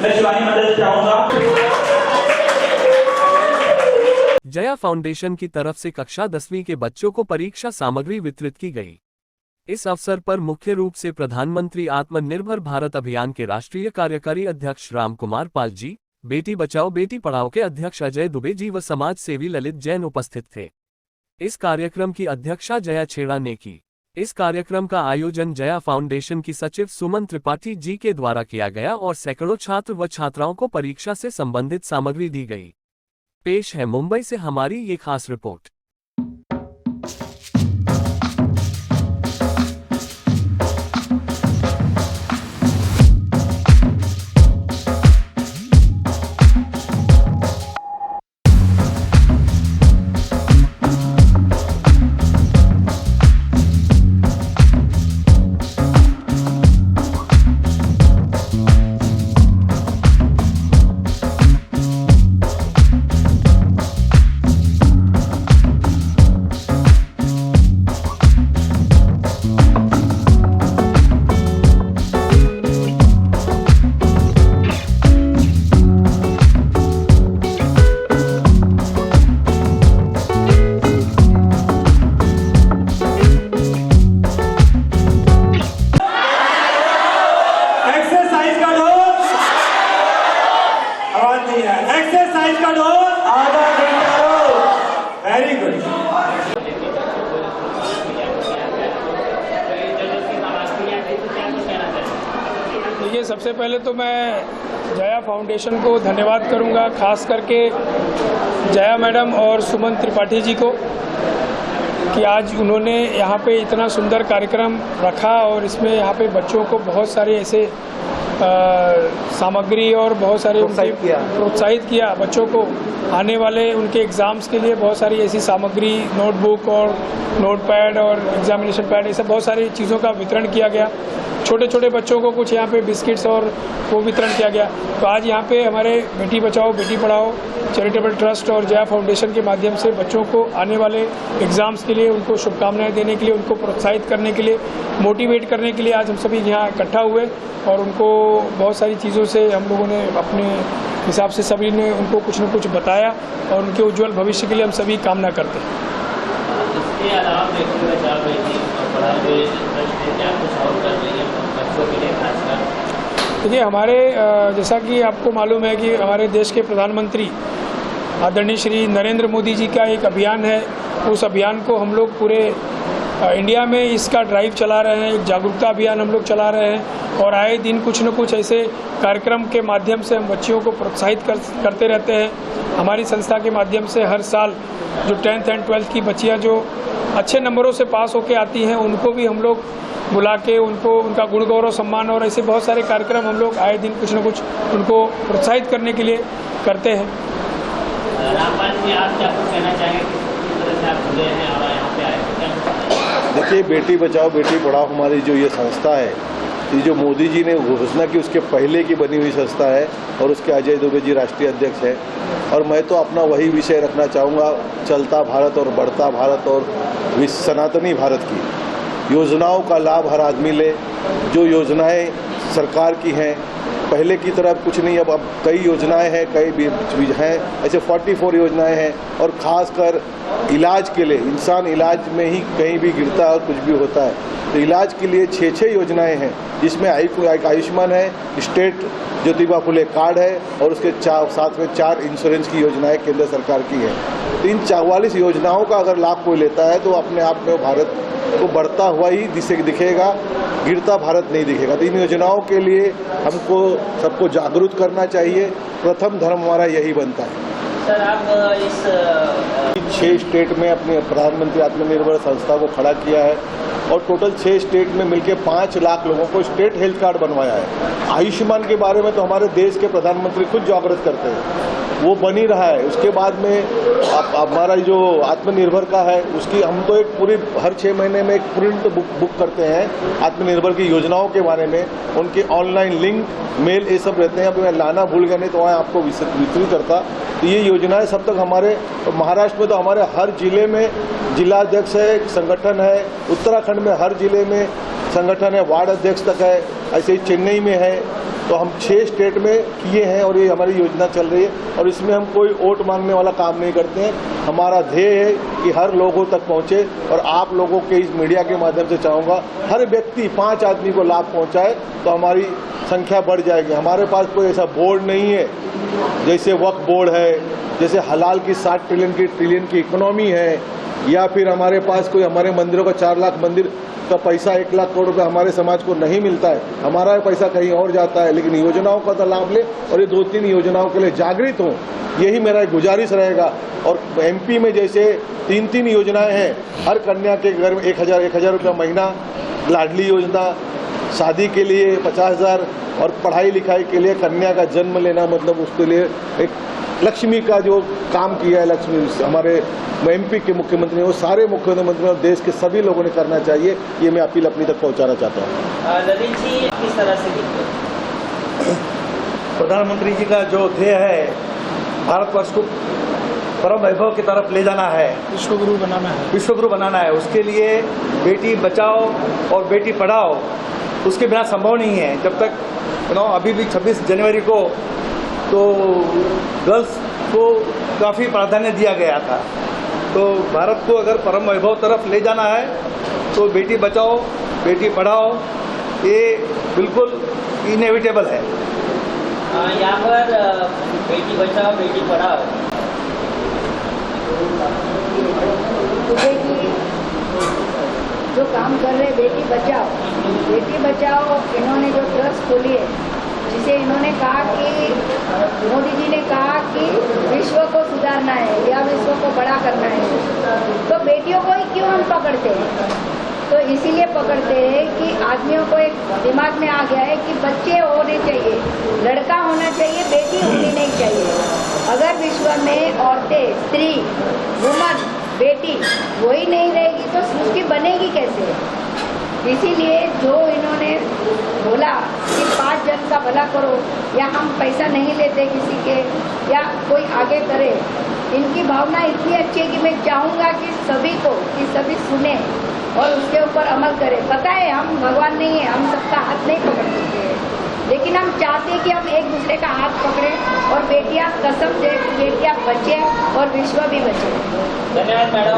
मैं शिवानी मदद चाहूंगा। जया फाउंडेशन की तरफ से कक्षा 10वीं के बच्चों को परीक्षा सामग्री वितरित की गई। इस अवसर पर मुख्य रूप से प्रधानमंत्री आत्मनिर्भर भारत अभियान के राष्ट्रीय कार्यकारी अध्यक्ष रामकुमार पाल जी, बेटी बचाओ बेटी पढ़ाओ के अध्यक्ष अजय दुबे जी व समाज सेवी ललित जैन उपस्थित थे। इस कार्यक्रम की अध्यक्षता जया छेड़ा ने की। इस कार्यक्रम का आयोजन जया फाउंडेशन की सचिव सुमन त्रिपाठी जी के द्वारा किया गया और सैकड़ों छात्र व छात्राओं को परीक्षा से संबंधित सामग्री दी गई। पेश है मुंबई से हमारी ये खास रिपोर्ट। एक्सरसाइज का डोज आधा घंटा रोज। Very good. देखिए, सबसे पहले तो मैं जया फाउंडेशन को धन्यवाद करूंगा, खास करके जया मैडम और सुमन त्रिपाठी जी को कि आज उन्होंने यहाँ पे इतना सुंदर कार्यक्रम रखा और इसमें यहाँ पे बच्चों को बहुत सारे ऐसे सामग्री और बहुत सारे प्रोत्साहित किया बच्चों को आने वाले उनके एग्ज़ाम्स के लिए बहुत सारी ऐसी सामग्री, नोटबुक और नोटपैड और एग्जामिनेशन पैड, ये सब बहुत सारी चीज़ों का वितरण किया गया। छोटे छोटे बच्चों को कुछ यहाँ पे बिस्किट्स और वो वितरण किया गया। तो आज यहाँ पे हमारे बेटी बचाओ बेटी पढ़ाओ चैरिटेबल ट्रस्ट और जया फाउंडेशन के माध्यम से बच्चों को आने वाले एग्ज़ाम्स के लिए उनको शुभकामनाएं देने के लिए, उनको प्रोत्साहित करने के लिए, मोटिवेट करने के लिए आज हम सभी यहाँ इकट्ठा हुए और उनको बहुत सारी चीज़ों से हम लोगों ने अपने हिसाब से सभी ने उनको कुछ न कुछ बताया और उनके उज्जवल भविष्य के लिए हम सभी कामना करते हैं। इसके अलावा बेटी बचाओ बेटी पढ़ाओ क्या कुछ और कर रही है बच्चों के लिए खासकर? देखिए, हमारे जैसा कि आपको मालूम है कि हमारे देश के प्रधानमंत्री आदरणीय श्री नरेंद्र मोदी जी का एक अभियान है। उस अभियान को हम लोग पूरे इंडिया में इसका ड्राइव चला रहे हैं, एक जागरूकता अभियान हम लोग चला रहे हैं और आए दिन कुछ न कुछ ऐसे कार्यक्रम के माध्यम से हम बच्चियों को प्रोत्साहित करते रहते हैं। हमारी संस्था के माध्यम से हर साल जो 10th एंड 12th की बच्चियां जो अच्छे नंबरों से पास होकर आती हैं उनको भी हम लोग बुला के उनको उनका गुण गौरव सम्मान और ऐसे बहुत सारे कार्यक्रम हम लोग आए दिन कुछ न कुछ उनको प्रोत्साहित करने के लिए करते हैं। रामपाल जी, आप क्या कुछ कहना चाहेंगे? किस तरह से आप जुड़े हैं और यहाँ पे आए? देखिए, बेटी बचाओ बेटी पढ़ाओ हमारी जो ये संस्था है, ये जो मोदी जी ने घोषणा की उसके पहले की बनी हुई संस्था है और उसके अजय दुबे जी राष्ट्रीय अध्यक्ष हैं। और मैं तो अपना वही विषय रखना चाहूँगा, चलता भारत और बढ़ता भारत और सनातनी भारत की योजनाओं का लाभ हर आदमी ले। जो योजनाएं सरकार की हैं पहले की तरह कुछ नहीं, अब कई योजनाएं हैं, कई हैं, ऐसे 44 योजनाएं हैं और ख़ासकर इलाज के लिए, इंसान इलाज में ही कहीं भी गिरता है और कुछ भी होता है तो इलाज के लिए 6 योजनाएं हैं, जिसमें आयुष्मान है, स्टेट ज्योतिबा फुले कार्ड है और उसके साथ में 4 इंश्योरेंस की योजनाएं केंद्र सरकार की है। तो इन 44 योजनाओं का अगर लाभ कोई लेता है तो अपने आप में भारत को बढ़ता हुआ ही दिखेगा, गिरता भारत नहीं दिखेगा। तो इन योजनाओं के लिए हमको सबको जागरूक करना चाहिए। प्रथम धर्म हमारा यही बनता है। सर, आप इस 6 स्टेट में अपने प्रधानमंत्री आत्मनिर्भर संस्था को खड़ा किया है और टोटल 6 स्टेट में मिलकर 5 लाख लोगों को स्टेट हेल्थ कार्ड बनवाया है। आयुष्मान के बारे में तो हमारे देश के प्रधानमंत्री खुद जागृत करते हैं, वो बन ही रहा है। उसके बाद में हमारा जो आत्मनिर्भर का है उसकी हम तो एक पूरी हर 6 महीने में एक प्रिंट बुक करते हैं आत्मनिर्भर की योजनाओं के बारे में, उनके ऑनलाइन लिंक मेल ये सब रहते हैं। अभी मैं लाना भूल गया, नहीं तो वहाँ आपको वितरित करता। तो ये योजनाएं सब तक हमारे महाराष्ट्र में तो हमारे हर जिले में जिलाध्यक्ष है, संगठन है, उत्तराखंड में हर जिले में संगठन है, वार्ड अध्यक्ष तक है, ऐसे ही चेन्नई में है, तो हम 6 स्टेट में किए हैं और ये हमारी योजना चल रही है और इसमें हम कोई वोट मांगने वाला काम नहीं करते हैं। हमारा ध्येय है कि हर लोगों तक पहुंचे और आप लोगों के इस मीडिया के माध्यम से चाहूँगा हर व्यक्ति 5 आदमी को लाभ पहुंचाए तो हमारी संख्या बढ़ जाएगी। हमारे पास कोई ऐसा बोर्ड नहीं है जैसे वक्फ बोर्ड है, जैसे हलाल की 60 ट्रिलियन की इकोनॉमी है, या फिर हमारे पास कोई हमारे मंदिरों का 4 लाख मंदिर का पैसा 1 लाख करोड़ रुपए हमारे समाज को नहीं मिलता है। हमारा पैसा कहीं और जाता है, लेकिन योजनाओं का तो लाभ ले और ये 2-3 योजनाओं के लिए जागृत हों, यही मेरा गुजारिश रहेगा। और एमपी में जैसे 3 योजनाएं हैं, हर कन्या के घर में 1,000 रुपया महीना, लाडली योजना, शादी के लिए 50,000 और पढ़ाई लिखाई के लिए कन्या का जन्म लेना, मतलब उसके लिए एक लक्ष्मी का जो काम किया है लक्ष्मी हमारे एमपी के मुख्यमंत्री ने, वो सारे मुख्यमंत्री और देश के सभी लोगों ने करना चाहिए। ये मैं अपील अपनी तक पहुंचाना चाहता हूँ। ललित जी किस तरह से देखते हैं? प्रधानमंत्री जी का जो ध्येय है भारतवर्ष को परम वैभव की तरफ ले जाना है, विश्वगुरु बनाना है, उसके लिए बेटी बचाओ और बेटी पढ़ाओ उसके बिना संभव नहीं है। जब तक अभी भी 26 जनवरी को तो गर्ल्स को काफ़ी प्राधान्य दिया गया था, तो भारत को अगर परम वैभव तरफ ले जाना है तो बेटी बचाओ बेटी पढ़ाओ ये बिल्कुल इनएविटेबल है। यहाँ पर बेटी बचाओ बेटी पढ़ाओ जो काम कर रहे बेटी बचाओ इन्होंने जो ट्रस्ट खोली है, जिसे इन्होंने कहा कि मोदी जी ने कहा कि विश्व को सुधारना है या विश्व को बड़ा करना है, तो बेटियों को ही क्यों हम पकड़ते हैं? तो इसीलिए पकड़ते हैं कि आदमियों को एक दिमाग में आ गया है कि बच्चे होने चाहिए, लड़का होना चाहिए, बेटी होनी नहीं चाहिए। अगर विश्व में औरतें, स्त्री, वुमन, बेटी वही नहीं रहेगी तो सृष्टि बनेगी कैसे? इसीलिए जो इन्होंने बोला कि 5 जन का भला करो, या हम पैसा नहीं लेते किसी के, या कोई आगे करे, इनकी भावना इतनी अच्छी है कि मैं चाहूँगा कि सभी सुने और उसके ऊपर अमल करें। पता है हम भगवान नहीं है, हम सबका हाथ नहीं पकड़ सकते हैं, लेकिन हम चाहते हैं कि हम एक दूसरे का हाथ पकड़ें और बेटियां कसम से बेटियां बचे और विश्व भी बचे। धन्यवाद मैडम।